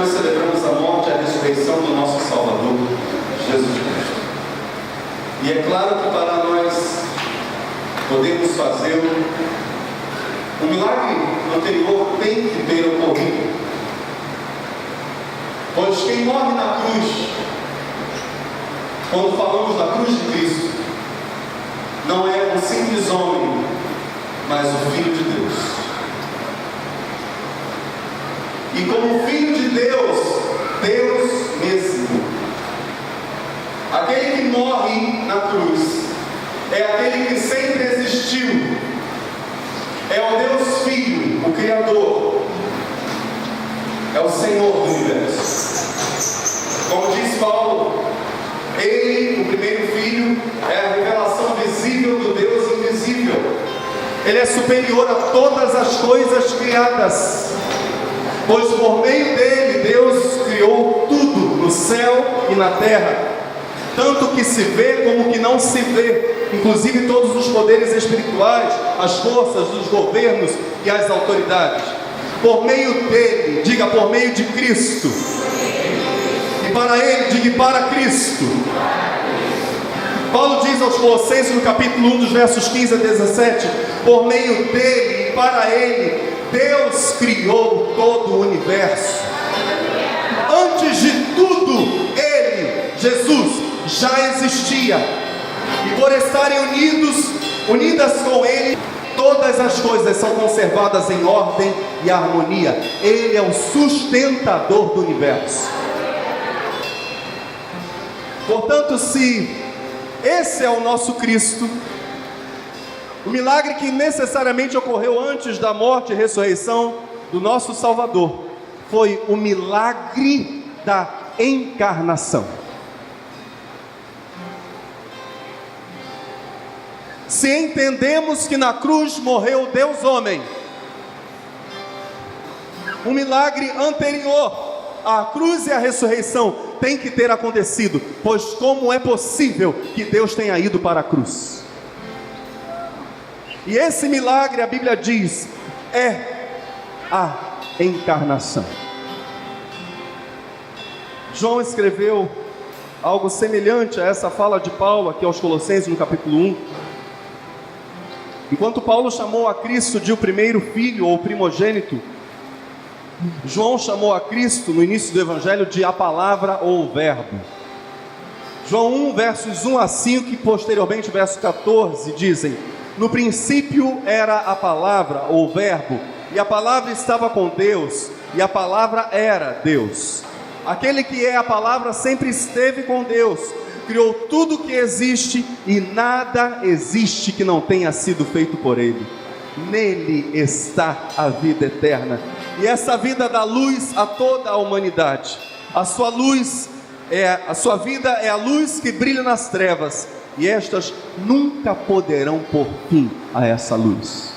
nós celebramos a morte e a ressurreição do nosso Salvador, Jesus Cristo. E é claro que para nós podemos fazê-lo, o milagre anterior tem que ter ocorrido. Pois quem morre na cruz, quando falamos da cruz de Cristo, não é um simples homem, mas o Filho de Deus. E como Filho de Deus, Deus mesmo, aquele que morre na cruz, é aquele que sempre existiu, é o Deus Filho, o Criador, é o Senhor do universo. Como diz Paulo, Ele, o primeiro filho, é a revelação visível do Deus invisível. Ele é superior a todas as coisas criadas, pois por meio dele Deus criou tudo no céu e na terra, tanto que se vê como que não se vê, inclusive todos os poderes espirituais, as forças, os governos e as autoridades. Por meio dele, diga, por meio de Cristo. E para ele, diga, para Cristo. Paulo diz aos Colossenses no capítulo 1, dos versos 15 a 17, por meio dele e para ele, Deus criou todo o universo. Antes de tudo, ele, Jesus, já existia. E por estarem unidas com ele, todas as coisas são conservadas em ordem e harmonia. Ele é o sustentador do universo. Portanto, se esse é o nosso Cristo, o milagre que necessariamente ocorreu antes da morte e ressurreição do nosso Salvador foi o milagre da encarnação. Se entendemos que na cruz morreu Deus homem, um milagre anterior à cruz e à ressurreição tem que ter acontecido, pois como é possível que Deus tenha ido para a cruz? E esse milagre, a Bíblia diz, é a encarnação. João escreveu algo semelhante a essa fala de Paulo aqui aos Colossenses no capítulo 1. Enquanto Paulo chamou a Cristo de o primeiro filho ou primogênito, João chamou a Cristo no início do Evangelho de a palavra ou o verbo. João 1, versos 1 a 5 e posteriormente verso 14 dizem: no princípio era a palavra ou o verbo, e a palavra estava com Deus, e a palavra era Deus. Aquele que é a palavra sempre esteve com Deus, criou tudo que existe, e nada existe que não tenha sido feito por ele. Nele está a vida eterna, e essa vida dá luz a toda a humanidade. A sua vida é a luz que brilha nas trevas, e estas nunca poderão pôr fim a essa luz.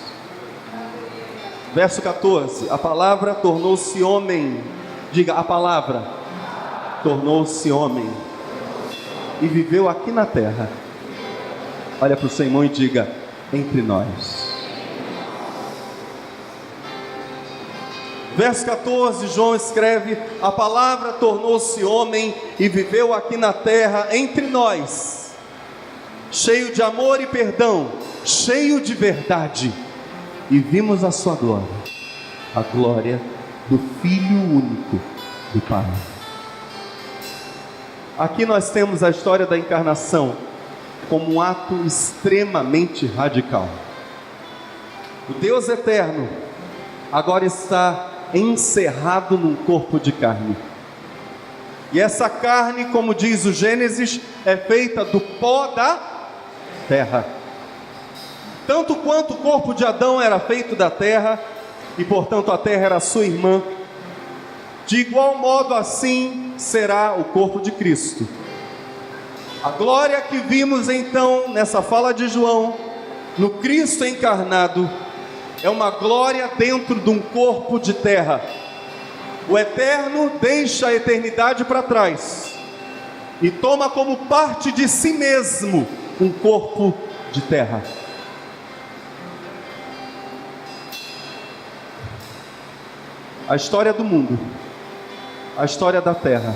Verso 14: a palavra tornou-se homem. Diga, a palavra tornou-se homem e viveu aqui na terra. Olha para o seu irmão e diga: entre nós. Verso 14, João escreve: a palavra tornou-se homem e viveu aqui na terra entre nós, cheio de amor e perdão, cheio de verdade, e vimos a sua glória, a glória do Filho único do Pai. Aqui nós temos a história da encarnação como um ato extremamente radical. O Deus eterno agora está encerrado num corpo de carne, e essa carne, como diz o Gênesis, é feita do pó da terra. Tanto quanto o corpo de Adão era feito da terra, e portanto a terra era sua irmã, de igual modo assim será o corpo de Cristo. A glória que vimos então nessa fala de João, no Cristo encarnado, é uma glória dentro de um corpo de terra. O eterno deixa a eternidade para trás e toma como parte de si mesmo um corpo de terra. A história do mundo a história da terra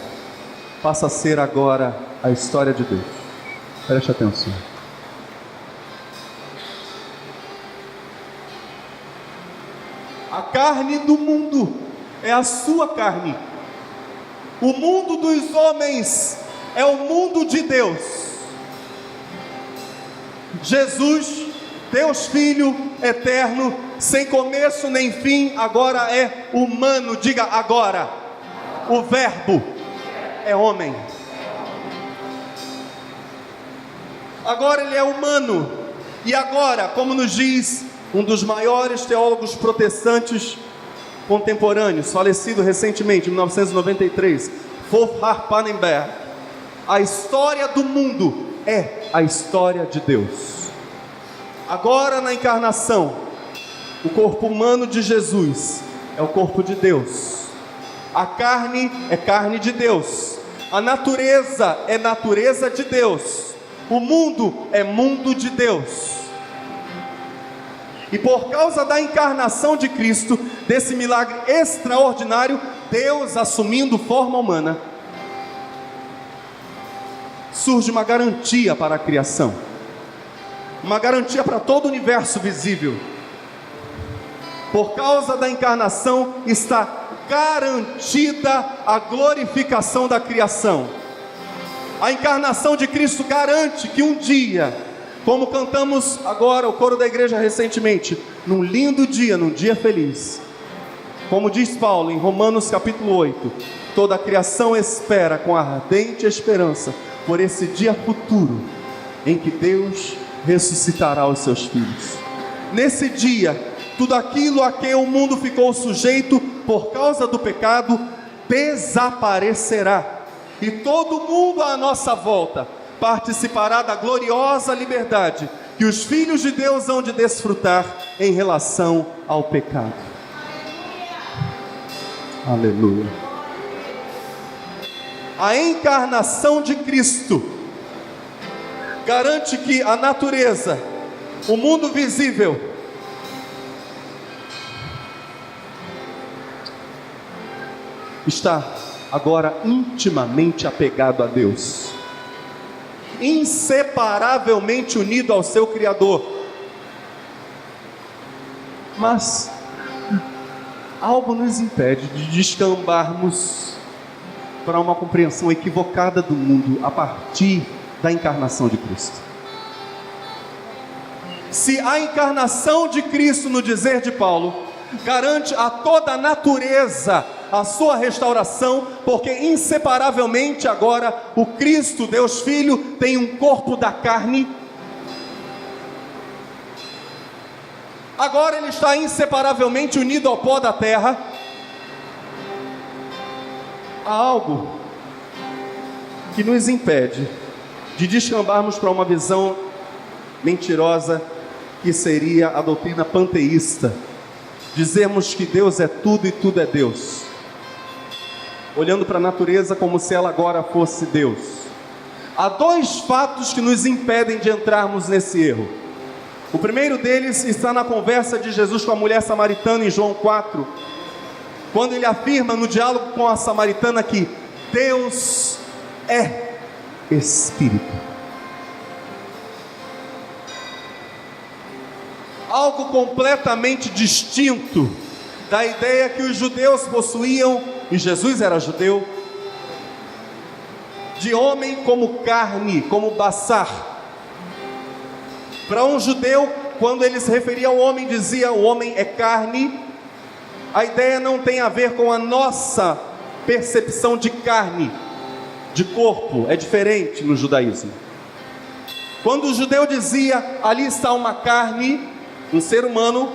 passa a ser agora a história de Deus. Preste atenção. A carne do mundo é a sua carne. O mundo dos homens é o mundo de Deus. Jesus, Deus Filho eterno, sem começo nem fim, agora é humano. Diga agora. O Verbo é homem. Agora ele é humano. E agora, como nos diz um dos maiores teólogos protestantes contemporâneos, falecido recentemente, em 1993, Wolfhard Pannenberg, a história do mundo é a história de Deus. Agora na encarnação, o corpo humano de Jesus é o corpo de Deus. A carne é carne de Deus. A natureza é natureza de Deus. O mundo é mundo de Deus. E por causa da encarnação de Cristo, desse milagre extraordinário, Deus assumindo forma humana, surge uma garantia para a criação, uma garantia para todo o universo visível. Por causa da encarnação está garantida a glorificação da criação. A encarnação de Cristo garante que um dia, como cantamos agora o coro da igreja recentemente, num lindo dia, num dia feliz, como diz Paulo em Romanos capítulo 8, toda a criação espera com ardente esperança por esse dia futuro em que Deus ressuscitará os seus filhos. Nesse dia, tudo aquilo a que o mundo ficou sujeito por causa do pecado desaparecerá, e todo mundo à nossa volta participará da gloriosa liberdade que os filhos de Deus hão de desfrutar em relação ao pecado. Aleluia. A encarnação de Cristo garante que a natureza, o mundo visível, está agora intimamente apegado a Deus, inseparavelmente unido ao seu Criador. Mas algo nos impede de descambarmos para uma compreensão equivocada do mundo a partir da encarnação de Cristo. Se a encarnação de Cristo, no dizer de Paulo, garante a toda a natureza a sua restauração, porque inseparavelmente agora o Cristo, Deus Filho, tem um corpo da carne. Agora ele está inseparavelmente unido ao pó da terra. Há algo que nos impede de descambarmos para uma visão mentirosa, que seria a doutrina panteísta. Dizermos que Deus é tudo e tudo é Deus, olhando para a natureza como se ela agora fosse Deus. Há dois fatos que nos impedem de entrarmos nesse erro. O primeiro deles está na conversa de Jesus com a mulher samaritana em João 4, quando ele afirma no diálogo com a samaritana que Deus é Espírito. Algo completamente distinto da ideia que os judeus possuíam, e Jesus era judeu, de homem como carne, como baçar. Para um judeu, quando ele se referia ao homem, dizia o homem é carne. A ideia não tem a ver com a nossa percepção de carne, de corpo, é diferente no judaísmo. Quando o judeu dizia ali está uma carne, um ser humano,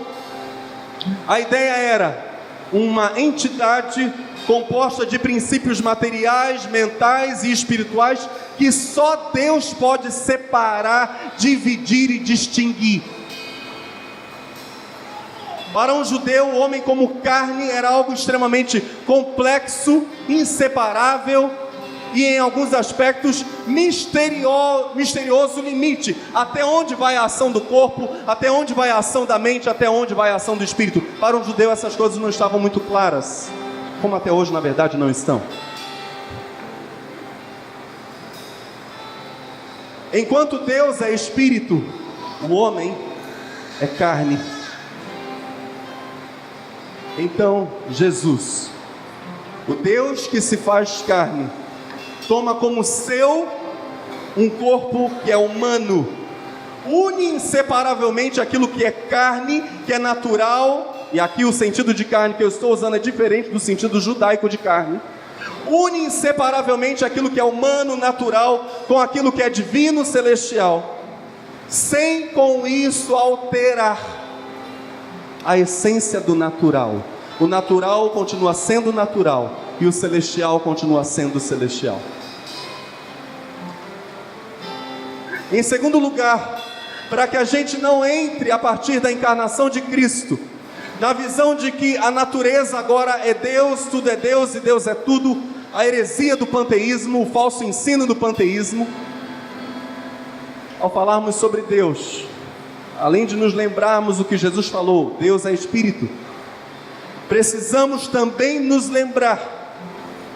a ideia era uma entidade composta de princípios materiais, mentais e espirituais que só Deus pode separar, dividir e distinguir. Para um judeu, o homem como carne era algo extremamente complexo, inseparável e em alguns aspectos misterioso limite. Até onde vai a ação do corpo, até onde vai a ação da mente, até onde vai a ação do espírito. Para um judeu essas coisas não estavam muito claras. como até hoje na verdade não estão. Enquanto Deus é espírito, o homem é carne. Então Jesus, o Deus que se faz carne, toma como seu um corpo que é humano, une inseparavelmente aquilo que é carne, que é natural, e aqui o sentido de carne que eu estou usando é diferente do sentido judaico de carne. Une inseparavelmente aquilo que é humano, natural, com aquilo que é divino, celestial, sem com isso alterar a essência do natural. O natural continua sendo natural e o celestial continua sendo celestial. Em segundo lugar, para que a gente não entre a partir da encarnação de Cristo na visão de que a natureza agora é Deus, tudo é Deus e Deus é tudo, a heresia do panteísmo, o falso ensino do panteísmo. Ao falarmos sobre Deus, além de nos lembrarmos o que Jesus falou, Deus é Espírito, precisamos também nos lembrar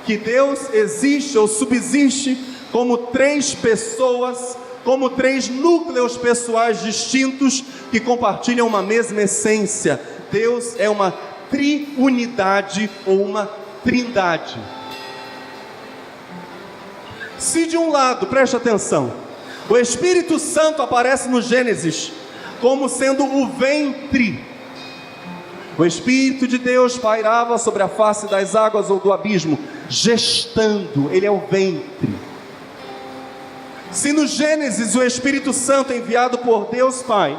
que Deus existe ou subsiste como três pessoas, como três núcleos pessoais distintos que compartilham uma mesma essência. Deus é uma triunidade ou uma trindade. Se de um lado, preste atenção, o Espírito Santo aparece no Gênesis como sendo o ventre, o Espírito de Deus pairava sobre a face das águas ou do abismo, gestando, ele é o ventre. Se no Gênesis o Espírito Santo enviado por Deus Pai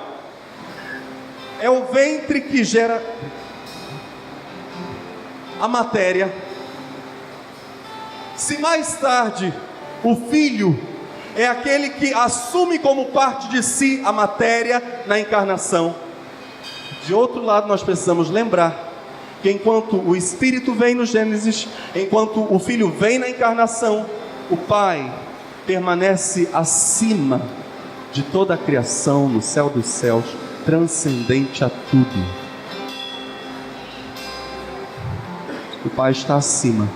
é o ventre que gera a matéria, se mais tarde o Filho é aquele que assume como parte de si a matéria na encarnação, de outro lado nós precisamos lembrar que enquanto o Espírito vem no Gênesis, enquanto o Filho vem na encarnação, o Pai permanece acima de toda a criação, no céu dos céus, transcendente a tudo. O Pai está acima.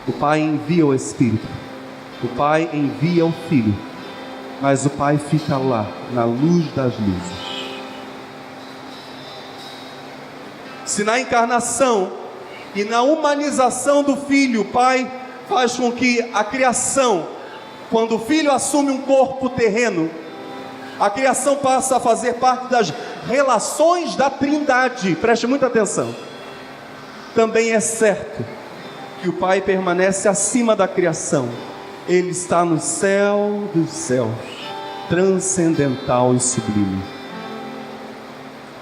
O Pai envia o Espírito. O Pai envia o Filho. Mas o Pai fica lá, na luz das luzes. Se na encarnação e na humanização do Filho, o Pai faz com que a criação, quando o Filho assume um corpo terreno, a criação passa a fazer parte das relações da Trindade. Preste muita atenção. Também é certo que o Pai permanece acima da criação. Ele está no céu dos céus, transcendental e sublime.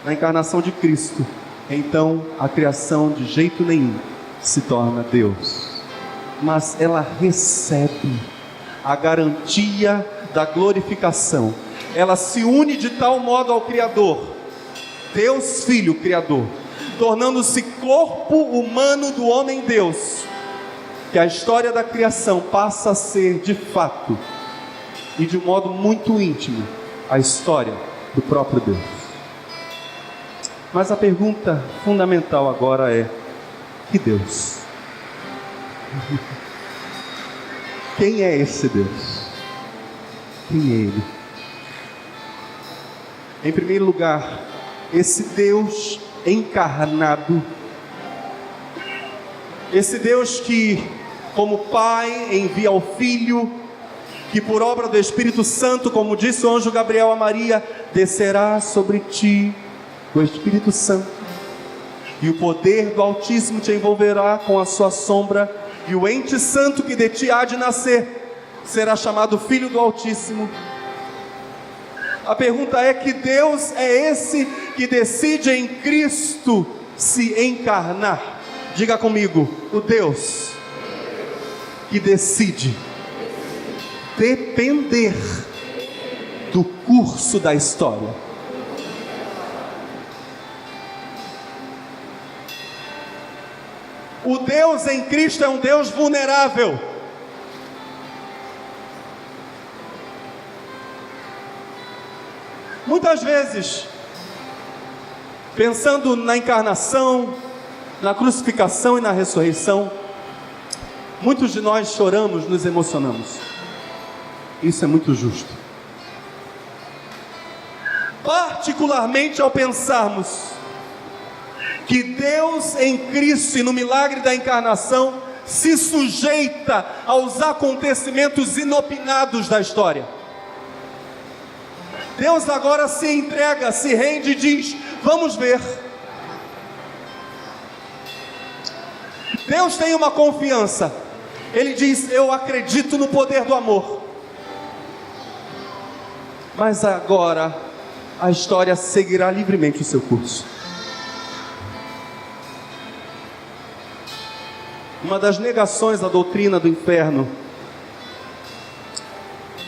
Na encarnação de Cristo, então a criação de jeito nenhum se torna Deus, mas ela recebe a garantia da glorificação. Ela se une de tal modo ao Criador, Deus Filho Criador, tornando-se corpo humano do homem Deus, que a história da criação passa a ser de fato e de um modo muito íntimo a história do próprio Deus. Mas a pergunta fundamental agora é: que Deus? Quem é esse Deus? Quem é Ele? Em primeiro lugar, esse Deus encarnado, esse Deus que, como Pai, envia o Filho, que por obra do Espírito Santo, como disse o anjo Gabriel a Maria, descerá sobre ti o Espírito Santo, e o poder do Altíssimo te envolverá com a sua sombra, e o ente santo que de ti há de nascer será chamado Filho do Altíssimo. A pergunta é: que Deus é esse que decide em Cristo se encarnar? Diga comigo: o Deus que decide depender do curso da história. O Deus em Cristo é um Deus vulnerável. Muitas vezes, pensando na encarnação, na crucificação e na ressurreição, muitos de nós choramos, nos emocionamos. Isso é muito justo. Particularmente ao pensarmos que Deus em Cristo e no milagre da encarnação se sujeita aos acontecimentos inopinados da história. Deus agora se entrega, se rende e diz: vamos ver. Deus tem uma confiança. Ele diz: eu acredito no poder do amor. Mas agora a história seguirá livremente o seu curso. Uma das negações da doutrina do inferno,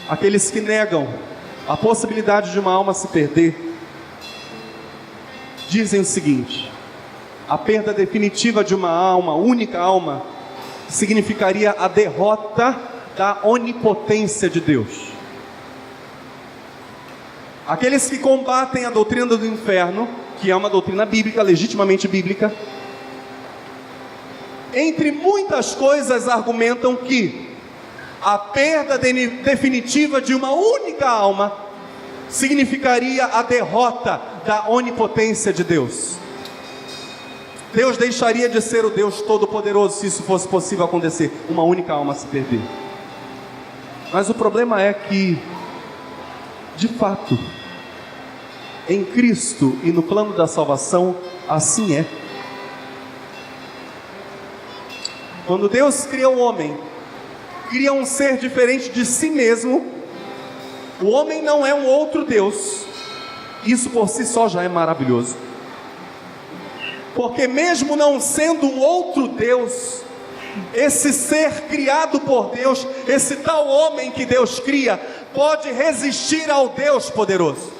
aqueles que negam a possibilidade de uma alma se perder, dizem o seguinte: a perda definitiva de uma alma, única alma, significaria a derrota da onipotência de Deus. Aqueles que combatem a doutrina do inferno, que é uma doutrina bíblica, legitimamente bíblica, entre muitas coisas argumentam que a perda definitiva de uma única alma significaria a derrota da onipotência de Deus. Deus deixaria de ser o Deus Todo-Poderoso se isso fosse possível acontecer, uma única alma se perder. Mas o problema é que, de fato, em Cristo e no plano da salvação, assim é. Quando Deus cria o homem, cria um ser diferente de si mesmo. O homem não é um outro Deus. Isso por si só já é maravilhoso. Porque mesmo não sendo um outro Deus, esse ser criado por Deus, esse tal homem que Deus cria, pode resistir ao Deus poderoso.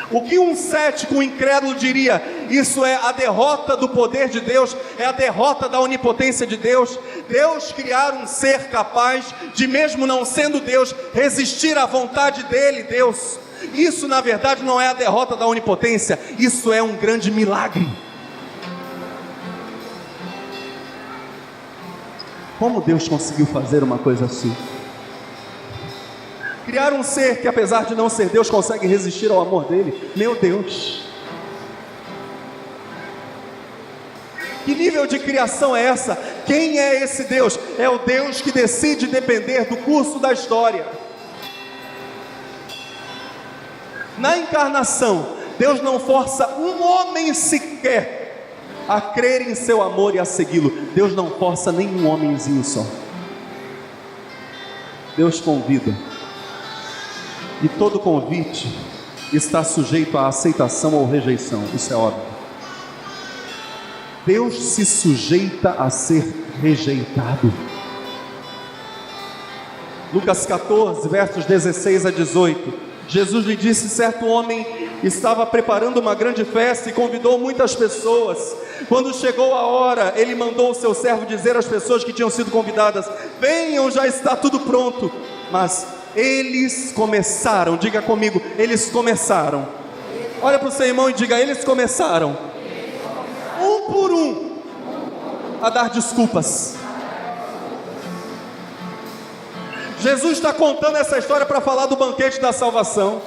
O que um cético, um incrédulo diria: isso é a derrota do poder de Deus, é a derrota da onipotência de Deus. Deus criar um ser capaz de, mesmo não sendo Deus, resistir à vontade dele, Deus. Isso na verdade não é a derrota da onipotência, isso é um grande milagre. Como Deus conseguiu fazer uma coisa assim? Criar um ser que, apesar de não ser Deus, consegue resistir ao amor dele. Meu Deus! Que nível de criação é essa? Quem é esse Deus? É o Deus que decide depender do curso da história. Na encarnação, Deus não força um homem sequer a crer em seu amor e a segui-lo. Deus não força nenhum homenzinho só. Deus convida. E todo convite está sujeito à aceitação ou rejeição, isso é óbvio. Deus se sujeita a ser rejeitado. Lucas 14, versos 16 a 18. Jesus lhe disse: certo homem estava preparando uma grande festa e convidou muitas pessoas. Quando chegou a hora, ele mandou o seu servo dizer às pessoas que tinham sido convidadas: venham, já está tudo pronto. Mas eles começaram, diga comigo, eles começaram. Olha para o seu irmão e diga: eles começaram, um por um, a dar desculpas. Jesus está contando essa história para falar do banquete da salvação.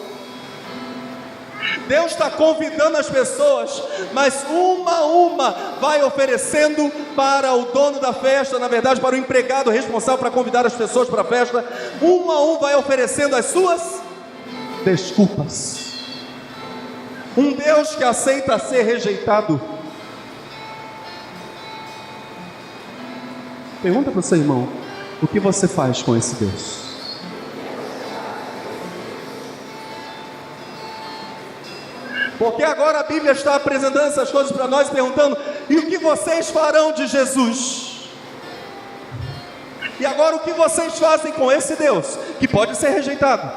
Deus está convidando as pessoas, mas uma a uma vai oferecendo para o dono da festa, na verdade para o empregado responsável para convidar as pessoas para a festa. Um a um vai oferecendo as suas desculpas. Um Deus que aceita ser rejeitado. Pergunta para o seu irmão: o que você faz com esse Deus? Porque agora a Bíblia está apresentando essas coisas para nós, perguntando: e o que vocês farão de Jesus? E agora o que vocês fazem com esse Deus, que pode ser rejeitado?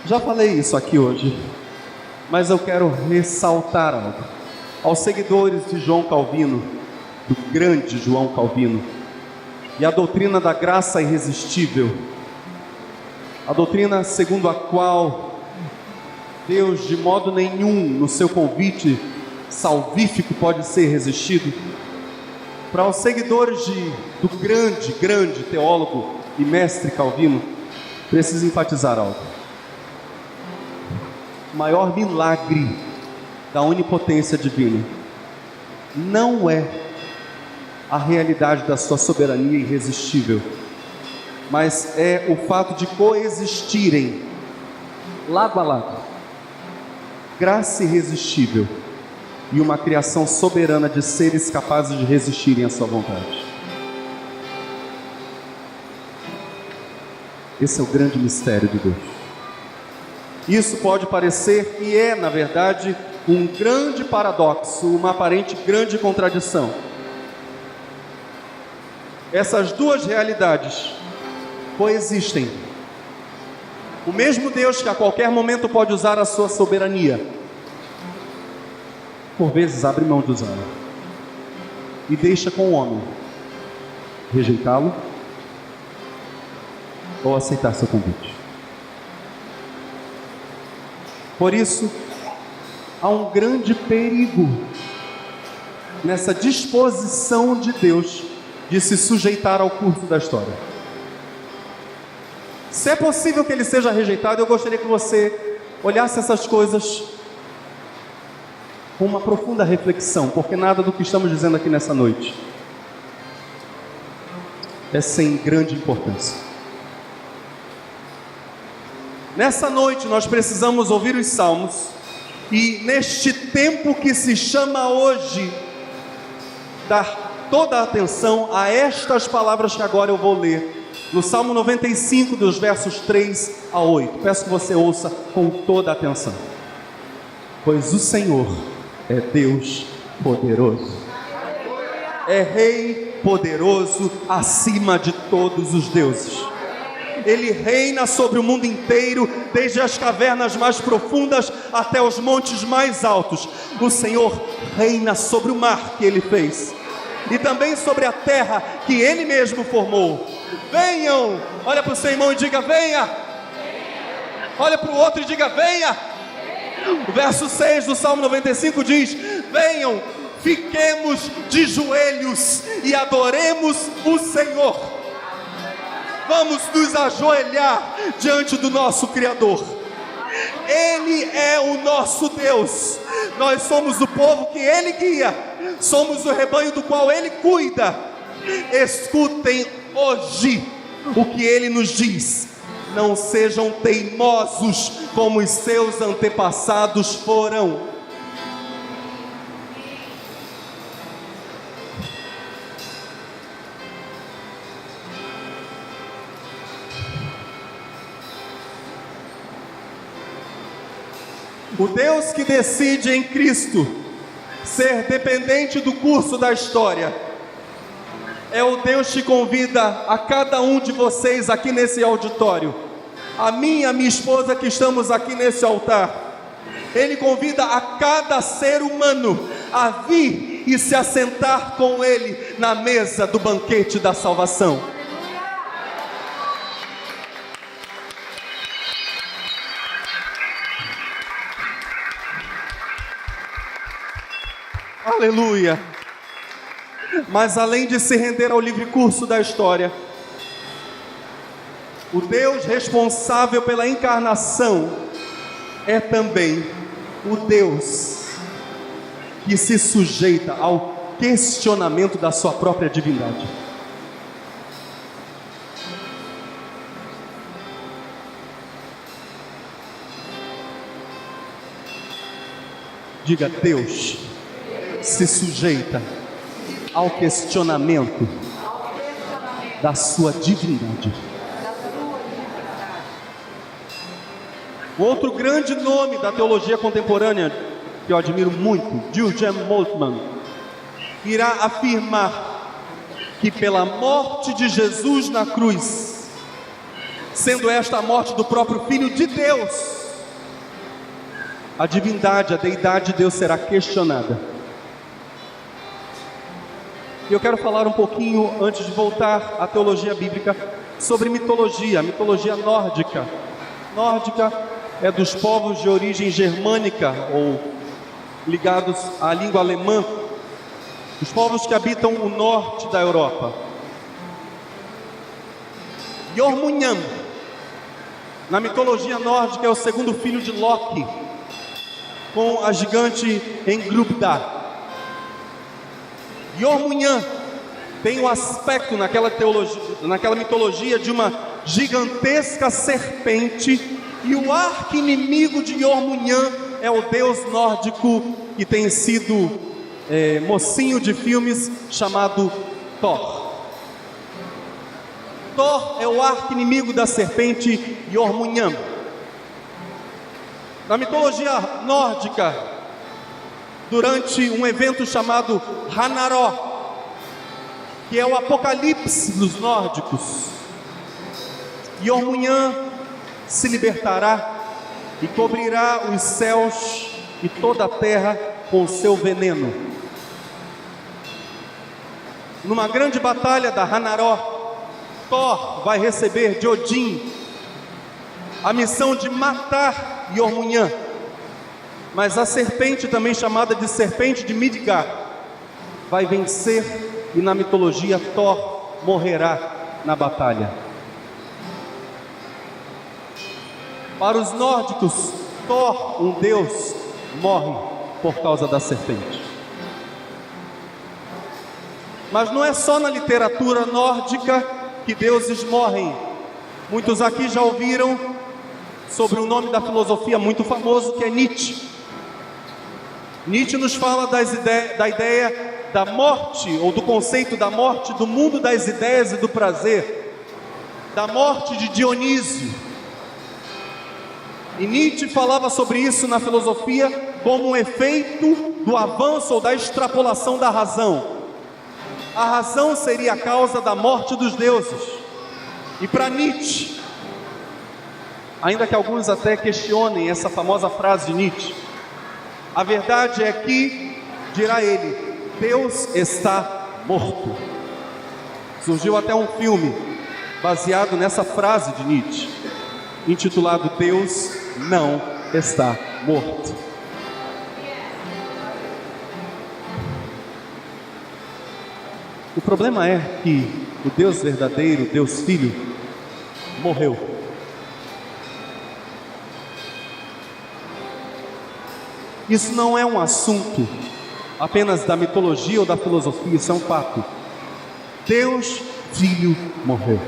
Já falei isso aqui hoje, mas eu quero ressaltar algo. Aos seguidores de João Calvino, do grande João Calvino, e a doutrina da graça irresistível, A doutrina segundo a qual Deus de modo nenhum no seu convite salvífico pode ser resistido. Para os seguidores do grande teólogo e mestre Calvino, preciso enfatizar algo. O maior milagre da onipotência divina não é a realidade da sua soberania irresistível, mas é o fato de coexistirem lado a lado graça irresistível e uma criação soberana de seres capazes de resistirem à sua vontade. Esse é o grande mistério de Deus. Isso pode parecer, e é na verdade, um grande paradoxo, uma aparente grande contradição. Essas duas realidades coexistem. O mesmo Deus que a qualquer momento pode usar a sua soberania, por vezes abre mão de usá-la e deixa com o homem rejeitá-lo ou aceitar seu convite. Por isso, há um grande perigo nessa disposição de Deus de se sujeitar ao curso da história. Se é possível que ele seja rejeitado, eu gostaria que você olhasse essas coisas com uma profunda reflexão, porque nada do que estamos dizendo aqui nessa noite é sem grande importância. Nessa noite nós precisamos ouvir os salmos e neste tempo que se chama hoje, dar toda a atenção a estas palavras que agora eu vou ler, no Salmo 95, dos versos 3 a 8. Peço que você ouça com toda a atenção. Pois o Senhor é Deus poderoso, é Rei poderoso acima de todos os deuses. Ele reina sobre o mundo inteiro, desde as cavernas mais profundas até os montes mais altos. O Senhor reina sobre o mar que Ele fez, e também sobre a terra que Ele mesmo formou. Venham, olha para o seu irmão e diga: venha. Olha para o outro e diga: venha. O verso 6 do Salmo 95 diz: venham, fiquemos de joelhos e adoremos o Senhor. Vamos nos ajoelhar diante do nosso Criador. Ele é o nosso Deus. Nós somos o povo que Ele guia, somos o rebanho do qual Ele cuida. Escutem hoje o que Ele nos diz: não sejam teimosos como os seus antepassados foram. O Deus que decide em Cristo ser dependente do curso da história é o Deus que convida a cada um de vocês aqui nesse auditório, a mim e a minha esposa que estamos aqui nesse altar. Ele convida a cada ser humano a vir e se assentar com Ele na mesa do banquete da salvação. Aleluia! Mas além de se render ao livre curso da história, o Deus responsável pela encarnação é também o Deus que se sujeita ao questionamento da sua própria divindade. Diga: Deus se sujeita ao questionamento da sua divindade. O outro grande nome da teologia contemporânea, que eu admiro muito, Jürgen Moltmann, irá afirmar que pela morte de Jesus na cruz, sendo esta a morte do próprio Filho de Deus, a divindade, a deidade de Deus será questionada. E eu quero falar um pouquinho, antes de voltar à teologia bíblica, sobre mitologia, a mitologia nórdica. Nórdica é dos povos de origem germânica ou ligados à língua alemã, os povos que habitam o norte da Europa. Jormunham, na mitologia nórdica, é o segundo filho de Loki, com a gigante Engrubda. Jormunham tem o aspecto naquela mitologia de uma gigantesca serpente, e o arqui-inimigo de Jormunham é o deus nórdico que tem sido mocinho de filmes, chamado Thor. Thor é o arqui-inimigo da serpente Jormunham. Na mitologia nórdica, durante um evento chamado Ragnarok, que é o apocalipse dos nórdicos, Jormunham se libertará e cobrirá os céus e toda a terra com o seu veneno. Numa grande batalha da Ragnarok, Thor vai receber de Odin a missão de matar Jormunham, mas a serpente, também chamada de serpente de Midgard, vai vencer, e na mitologia Thor morrerá na batalha. Para os nórdicos, Thor, um deus, morre por causa da serpente. Mas não é só na literatura nórdica que deuses morrem. Muitos aqui já ouviram sobre o nome da filosofia muito famoso, que é Nietzsche. Nietzsche nos fala da ideia da morte, ou do conceito da morte, do mundo das ideias e do prazer, da morte de Dionísio. E Nietzsche falava sobre isso na filosofia como um efeito do avanço ou da extrapolação da razão. A razão seria a causa da morte dos deuses. E para Nietzsche, ainda que alguns até questionem essa famosa frase de Nietzsche, a verdade é que, dirá ele, Deus está morto. Surgiu até um filme baseado nessa frase de Nietzsche, intitulado Deus não está morto. O problema é que o Deus verdadeiro, Deus Filho, morreu. Isso não é um assunto apenas da mitologia ou da filosofia, isso é um fato. Deus Filho morreu.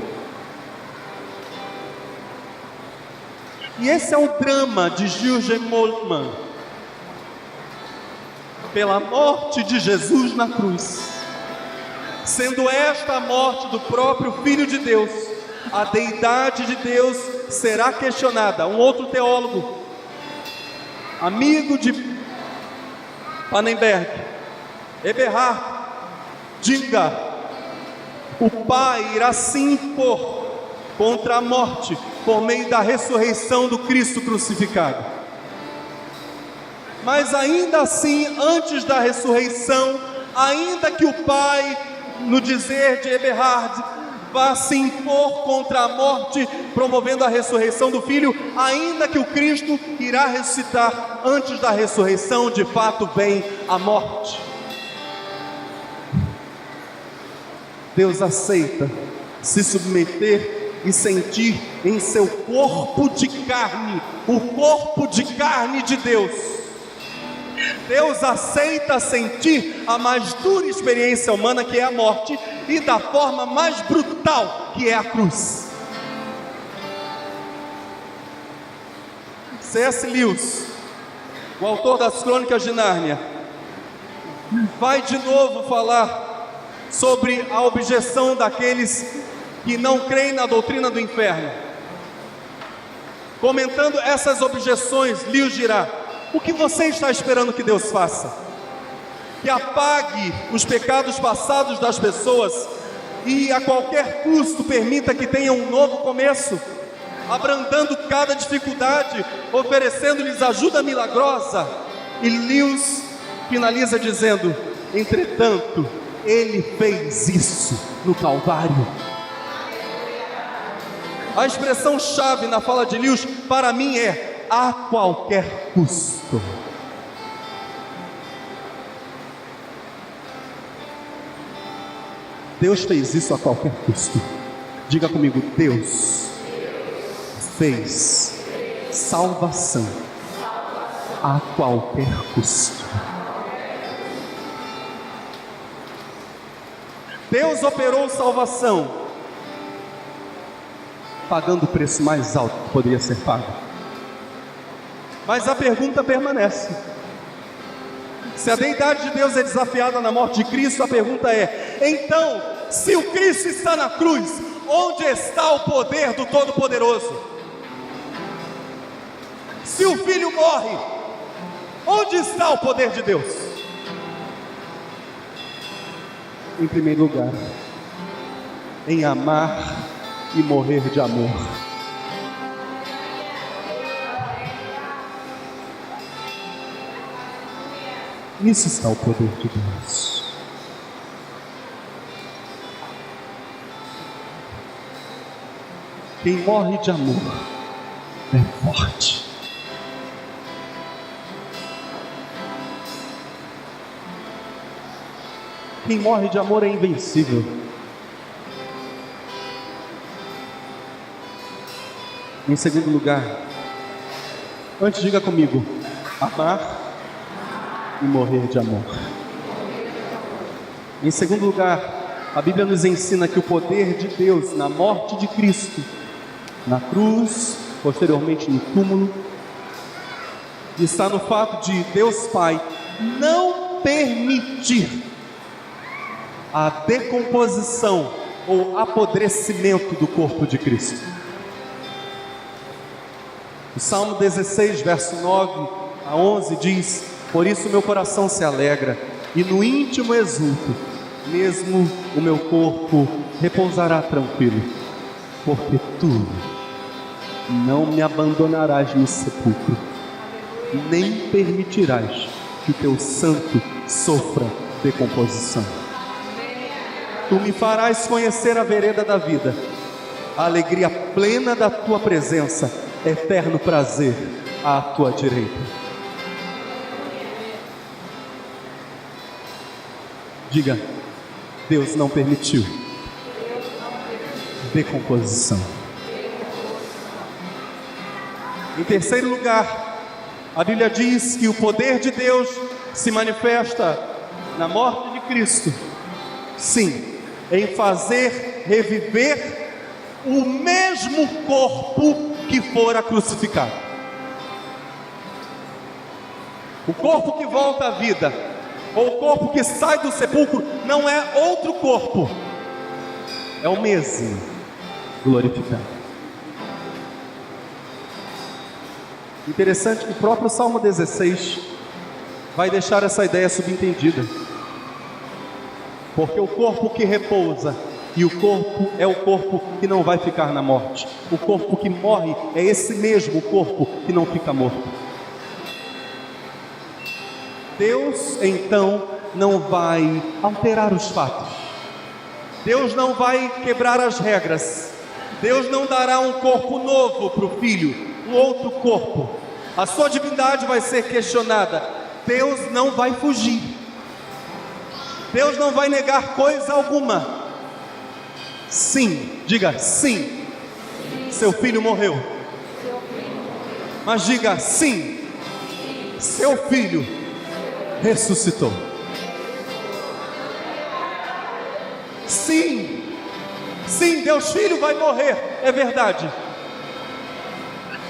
E esse é o drama de Jürgen Moltmann, pela morte de Jesus na cruz. Sendo esta a morte do próprio Filho de Deus, a deidade de Deus será questionada. Um outro teólogo, amigo de Pannenberg, Eberhard Dinger, o Pai irá se impor contra a morte por meio da ressurreição do Cristo crucificado. Mas ainda assim, antes da ressurreição, ainda que o Pai, no dizer de Eberhard, vá se impor contra a morte, promovendo a ressurreição do Filho, ainda que o Cristo irá ressuscitar, antes da ressurreição, de fato vem a morte. Deus aceita se submeter e sentir em seu corpo de carne, o corpo de carne de Deus. Deus aceita sentir a mais dura experiência humana, que é a morte, e da forma mais brutal, que é a cruz. C.S. Lewis, o autor das Crônicas de Nárnia, vai de novo falar sobre a objeção daqueles que não creem na doutrina do inferno. Comentando essas objeções, Lewis dirá: o que você está esperando que Deus faça? Que apague os pecados passados das pessoas e a qualquer custo permita que tenha um novo começo, abrandando cada dificuldade, oferecendo-lhes ajuda milagrosa? E Lewis finaliza dizendo: entretanto, Ele fez isso no Calvário. A expressão chave na fala de Lewis para mim é a qualquer custo. Deus fez isso a qualquer custo. Diga comigo, Deus fez salvação a qualquer custo. Deus operou salvação pagando o preço mais alto que poderia ser pago. Mas a pergunta permanece. Se a deidade de Deus é desafiada na morte de Cristo, a pergunta é: então, se o Cristo está na cruz, onde está o poder do Todo-Poderoso? Se o Filho morre, onde está o poder de Deus? Em primeiro lugar, em amar e morrer de amor. Nisso está o poder de Deus. Quem morre de amor é forte. Quem morre de amor é invencível. Em segundo lugar, antes diga comigo, amar e morrer de amor. Em segundo lugar, a Bíblia nos ensina que o poder de Deus na morte de Cristo, na cruz, posteriormente no túmulo, está no fato de Deus Pai não permitir a decomposição ou apodrecimento do corpo de Cristo. O Salmo 16, verso 9 a 11 diz: por isso meu coração se alegra e no íntimo exulto, mesmo o meu corpo repousará tranquilo, porque tu não me abandonarás no sepulcro, nem permitirás que o teu santo sofra decomposição. Tu me farás conhecer a vereda da vida, a alegria plena da tua presença, eterno prazer à tua direita. Diga, Deus não permitiu decomposição. Em terceiro lugar, a Bíblia diz que o poder de Deus se manifesta na morte de Cristo, sim, em fazer reviver o mesmo corpo que fora crucificado. O corpo que volta à vida, ou o corpo que sai do sepulcro, não é outro corpo, é o mesmo glorificado. Interessante que o próprio Salmo 16 vai deixar essa ideia subentendida, porque o corpo que repousa e o corpo é o corpo que não vai ficar na morte. O corpo que morre é esse mesmo corpo que não fica morto. Deus então não vai alterar os fatos. Deus não vai quebrar as regras. Deus não dará um corpo novo para o filho, um outro corpo. A sua divindade vai ser questionada. Deus não vai fugir. Deus não vai negar coisa alguma. Sim, diga sim. Seu filho morreu. Mas diga sim. Seu filho ressuscitou. Sim. Sim, Deus Filho vai morrer, é verdade.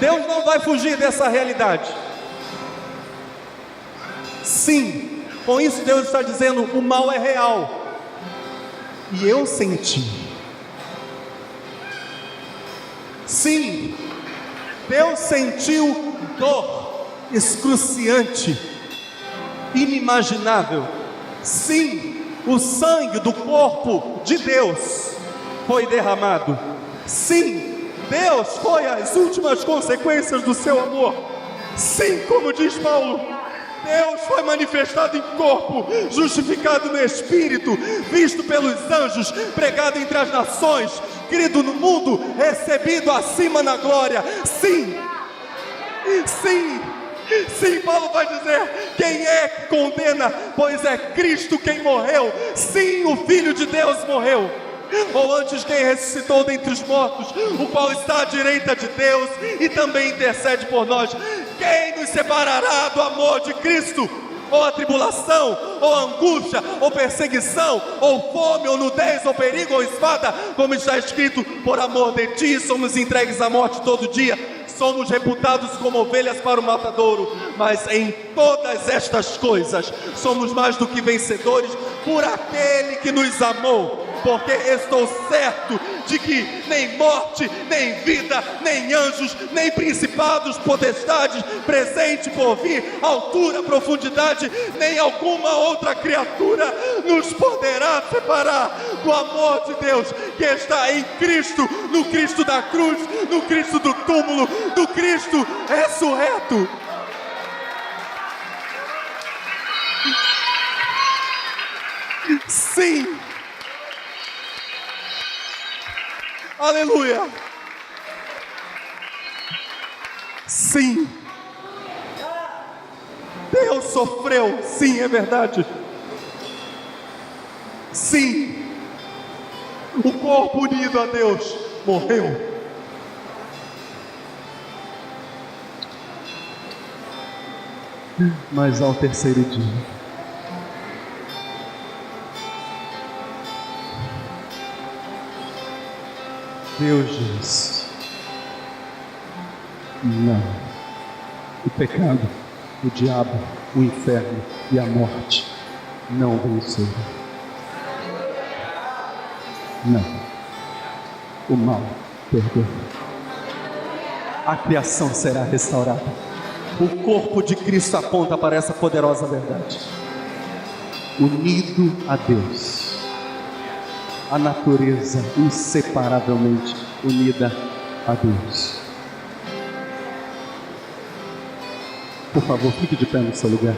Deus não vai fugir dessa realidade. Sim, com isso Deus está dizendo: o mal é real. E eu senti. Sim, Deus sentiu dor excruciante, inimaginável. Sim, o sangue do corpo de Deus foi derramado. Sim, Deus foi as últimas consequências do seu amor. Sim, como diz Paulo, Deus foi manifestado em corpo, justificado no Espírito, visto pelos anjos, pregado entre as nações, crido no mundo, recebido acima na glória. Sim, sim, sim, Paulo vai dizer: quem é que condena? Pois é Cristo quem morreu. Sim, o Filho de Deus morreu. Ou antes, quem ressuscitou dentre os mortos, o qual está à direita de Deus e também intercede por nós. Quem nos separará do amor de Cristo? Ou a tribulação, ou a angústia, ou perseguição, ou fome, ou nudez, ou perigo, ou espada, como está escrito: por amor de ti somos entregues à morte todo dia, somos reputados como ovelhas para o matadouro. Mas em todas estas coisas somos mais do que vencedores por aquele que nos amou. Porque estou certo de que nem morte, nem vida, nem anjos, nem principados, potestades, presente, porvir, altura, profundidade, nem alguma outra criatura nos poderá separar do amor de Deus que está em Cristo, no Cristo da cruz, no Cristo do túmulo, do Cristo ressurreto. Sim. Aleluia. Sim, Deus sofreu. Sim, é verdade. Sim, o corpo unido a Deus morreu. Mas ao terceiro dia, Deus diz: não, o pecado, o diabo, o inferno e a morte não venceram. Não, o mal perdeu. A criação será restaurada. O corpo de Cristo aponta para essa poderosa verdade. Unido a Deus, a natureza inseparavelmente unida a Deus. Por favor, fique de pé no seu lugar.